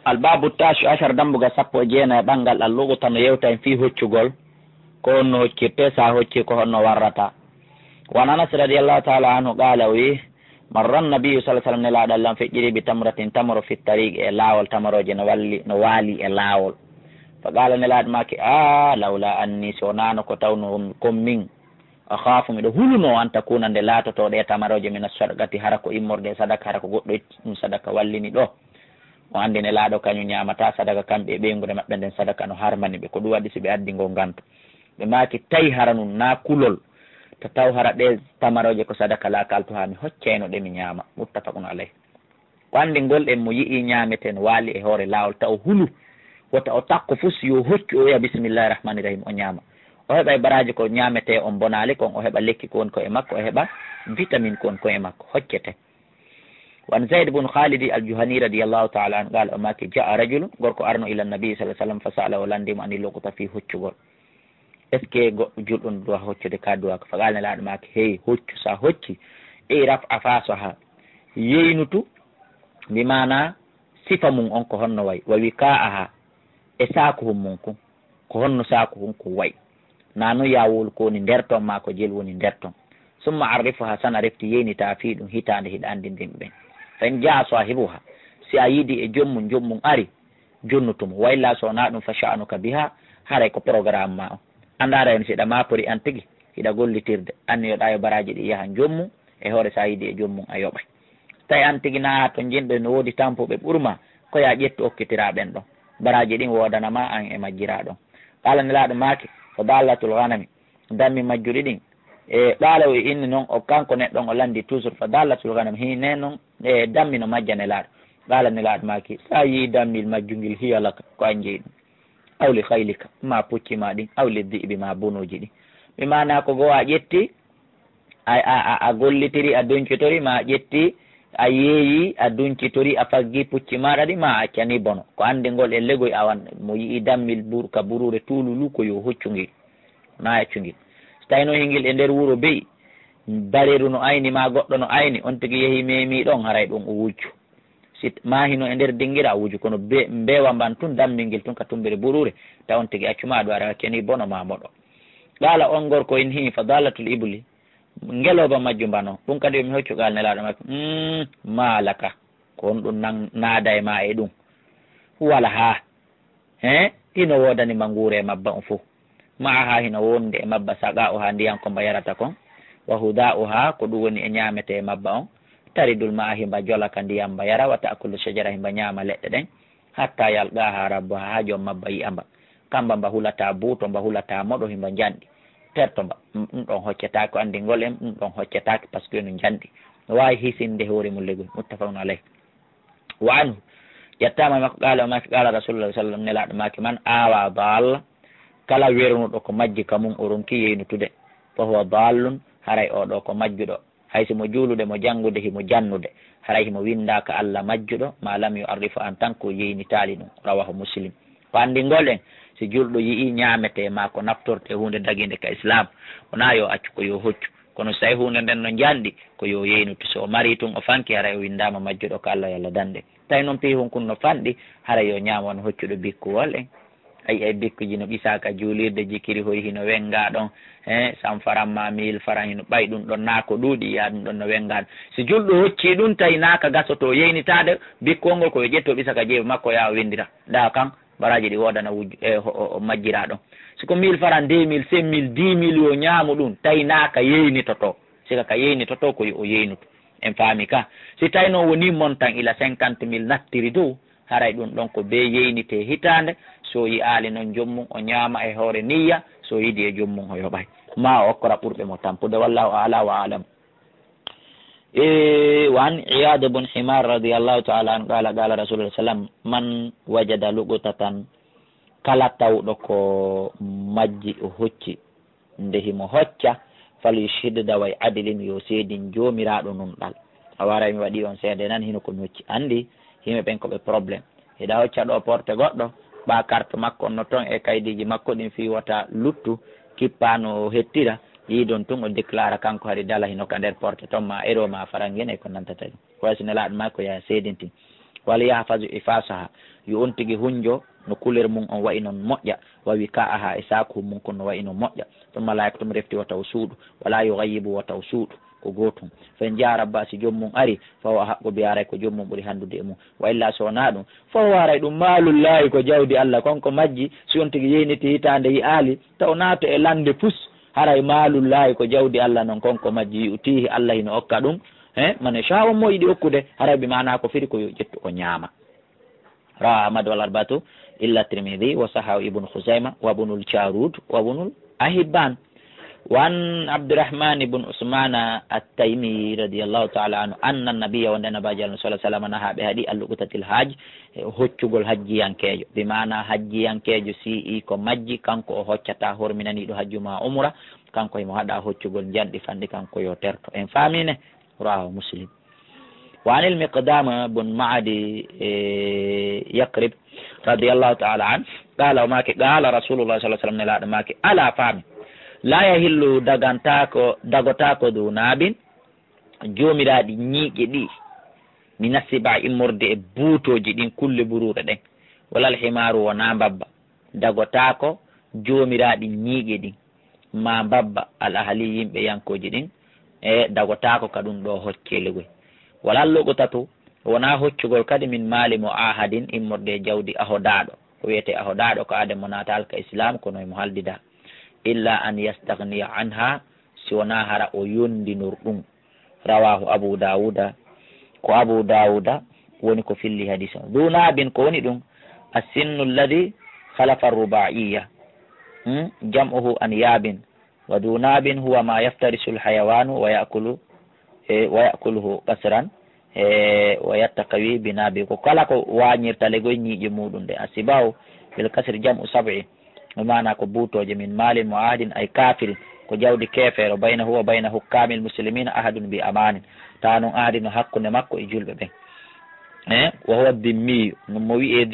albabu tasu ashar dambuga sappo e jeenayi ɓangal ɗal luguta no yewta en fi hoccugol ko honno hoccirte sa hocci ko honno warrata. wan anas radiallahu taala anhu qala wi marra nabiyu sa sallam nelaɗo allah feƴƴiri bi tamratin tamaro fi tariqe e laawol tamaroje no waali e laawol. fa qala nelaɗo make lawla anni so nano ko tawno comme min akhafu miɗo huluno an takuna nde laatotoɗe tamaroje min sadaqati hara ko immorde sadaka hara ko goɗɗo ɗum sadaka wallini ɗo. o andi nelaɗo kañum ñamata sadaka kamɓe e ɓeygude maɓɓe nden sadaka no harmani ɓe ko ɗum waɗi so ɓe addi ngo ganto ɓe maki tawi hara num na kulol to taw hara ɗe tamaroje ko sadaka la kalto ha mi hoccayno ɗe mi ñaama muttafaqun alayh. ko andi ngolɗen mo yii ñamete no waali e hoore lawol taw hulu wota o takko fus yo hoccu o wiya bisimillahi rahmani rahim o ñaama o heɓa e baraji ko ñamete on bonali kon o heɓa lekki ko woni ko e makko o heɓa vitamine ko woni ko e makko hoccete. wan zayd bun khalidi aljuhani radiallahu taala an qala o maki jaa rajulu gorko arno ila nabi sa sallam fa sala o landimo ani lokuta fi hoccugol est ce que goɗɗo julɗon duwa hoccude ka duwaka fa qalne laaɗo maki hey hoccu sa hocci e raf a fasoha yeynutu mbimana sifa mum on ko honno way wawi ka aha e saku hum mum kon ko honno saku hum ko way nano yawol ko woni nder ton ma ko jel woni nder ton summa arrifuha sana refti yeynita fi ɗum hitande hiɗa andi ndimɓe fen jaa sahibuha si a yiidi e jommum jommum ari jonnutumo wayla so na ɗum fa sha'nuka biha haray ko programme ma o andara hen siɗa mapori an tigui hiɗa gollitirde anniyoɗa yo baraji ɗi yahan jommum e hoore sa yiidi e jommum a yoɓay tawi an tigui na to jinɗo no woodi tampuɓe ɓurma ko ya ƴettu okkitiraɓen ɗon baraji ɗin wodanama an e majjira ɗon qala nelaɗo maki ko dallatul ghanami dammi majjuɗi ɗin e ɓaala o inni noon o kanko neɗɗon o landi toujours fa dallatul ghanami hine noon e dammi no majja nelaɗo ɓaala nelaɗo maki sa yi dammil majjugil hiyalaka ko an jeeyi ɗum awli haylika ma pucci ma ɗin awli diɓi ma bonoji ɗin mi mana ko go a ƴetti a gollitiri a duncitori ma ƴetti a yeeyi a duncitori a faggi pucci maɗa ɗi ma accani bono ko andi ngol e legoy awan mo yii dammil ka burure tululu ko yo hoccugil na accugil so tawino hingil e nder wuuro beyi bareru no ayni ma goɗɗo no ayni on tigui yeehi memi ɗon haray ɗum o wujju si mahino e nder dinguira a wujju kono mbewa mban tun dammingel tun ka tumbere burure taw on tigui accuma ɗo ara accani bono ma moɗo ɗala on gorko en hi fa dalatul ibli ngeloba majju mbano ɗum kadi mi hoccu gal nelaɗo makko malaka ko on ɗum naada e ma e ɗum wala ha hino wodanima nguure e mabba on fo ma ha hino wonde e mabba saga o ha ndiyan ko mba yarata kon wa huda o ha ko ɗum woni e ñamete e mabba on taridul ma himba jolaka ndiyam mba yara wa ta'kulu shajara himba ñama leɗɗe ɗen hatta yalga ha rabbo ha joom mabba yiyamba kamba mba hulata buuto mba hulata moɗo himba janɗi terto mba ɗum ɗon hoccetake ko andi ngol en ɗum ɗon hoccetake par ce que no janɗi no wawi hisinde hoore mum legoy muttafaqun alayh. wa anhu ƴettama makko qala o maki qala rasulullah sallam nelaɗo maki man awa dalla kala wernuɗo ko majji ka mum o ronki yeynutude fa huwa dallun haray oɗo ko majjuɗo hay simo juulude mo janngude himo jannude haray himo windaka Allah majjuɗo ma lam yo arrifa en tant que yeynitali ɗum rawahu muslim. ko andi ngol en si julɗo yii ñamete ma ko naftorte hunde daguinde ka islam wona yo accu ko yo hoccu kono so tawi hunde nden no janɗi ko yo yeynutu so o mari tun o fanki haray o windama majjuɗo ko Allah yalla dande tawi noon pi hon kun no fanɗi haray yo ñama won hoccuɗo bikkuwol en ay bikkuji no ɓisaka juulirde jikiri hoy hino wenga ɗon sanfaranma 1000 francs hino ɓay ɗum ɗon naako ɗuuɗi ya ɗum ɗon no wengaɗo si julɗo hocci ɗum tawi naka gasoto yeynitade bikkol ngol koyo ƴetto ɓisaka jeeɓe makko ya o windira nda kan baraji ɗi wodana wujju e majjira ɗon siko 1000 francs 2000 5000 10000 yo ñaamu ɗum tawi naka yeynitoto sika ka yeynitoto ko o yeynuto en faami ka si tawi noon woni montant ila 50000 nattiri dow haray ɗum ɗon ko be yeynite hitande so yi aali noon jommum o ñaama e hoore niyya so yiidi e jommum o yoɓay ma o okkora ɓurɓe mo tampude wallahu ala wa alam. wan iyad bun himar radiallahu taala an qala qala rasulullah sallam man wajada lugutatan kala tawɗo ko majji o hocci nde himo hocca fal yushhidda way adilin yo seedin jomiraɗo nunɗal a wara mi waɗi on seede nan hino komi hocci andi himɓe ɓen koɓe probléme hiɗa hocca ɗo porte goɗɗo ɓa carte makko no toon e kaydiji makko ɗin fi wata luttu kippano hettira yiidon tun o déclara kanko haɗi dala hino ka nder porte toon ma ero ma farangen e ko nantata ɗum wasine laaɗo ma ko ya seedintin waliyahfazu ifasaha yo on tigi hunjo no couleur mum on wayi noon moƴƴa wawi ka'aha e saku mum kon no wayi no moƴƴa ɗum malayika tum refti wa taw suuɗu wala yughayyibu wa taw suuɗu ko gotum fen jaa rabba si jommum ari fawo haqqo biyaray ko jommum ɓuuri handude e mum wa illa so wona ɗum fawo waray ɗum maalullahi ko jawdi Allah konko majji si on tigi yeyniti hitande yi'aali taw naato e lande pus haray maalullahi ko jawdi Allah noon konko majji utihi Allah hino okka ɗum mane shawo mo yiɗi okkude haray ɓe mana ko firi ko yo ƴettu o ñaama rawa ahmad wal arbatu illa tirmidhi wa sahahu ibnu khuzaima wa ibnul jarud wa ibnul ahibban وعن عبد الرحمن بن عثمان التيمي رضي الله تعالى عنه أن النبي والنبي صلى الله عليه وسلم نهى بهذه اللقطة الحج هجوغل حجي ينكيجو بمعنى حجي ينكيجو سي إيكو مجي كانكو هجتا هرمناني دو حج ما عمره كانكو يمهدا هجوغل جد فاندي كانكو يوترتو إن فامينه رواه مسلم. وعن المقدام بن معدي يقرب رضي الله تعالى عنه قال رسول الله صلى الله عليه وسلم ألا فامي la yahillu dagotako dow naabin jomiraɗi ñiiƴe ɗi mi nasiba immorde e buutoji ɗin kulle buruɗe ɗen walal himaru wona mbabba dagotako jomiraɗi ñiiƴe ɗin ma mbabba al ahali yimɓe yankoji ɗin e dagotako ka ɗum ɗo hoccelegol walal logotatu wona hoccugol kadi min maali mo ahadin immorde e jawdi ahodaɗo ko wiyete ahodaɗo ko ade mo natal ka islam kono emo haldida illa an yastagniya anha si wona hara o yondinor ɗum rawahu abu dawuda ko abu dawuda woni ko filli hadisa dunabin ko woni ɗum asinnu alladi halafa rubaiya jam'uhu an yabin wa dunabin huwa ma yaftarisu lhayawanu wa yakuluhu kasran wa yattakawi binabi ko kala ko wañirta legoy ñiiƴe muɗum de asibahu bil kasri jam'u sab'i mana ko buutoje min malin mo aadin ay kafirin ko jawdi kefeero baynahu wa bayna hukkamil muslimina ahadun bi amanin ta noon aadi no hakkunde makko e julɓe ɓen wa huwa dimmiyu no mo wi'e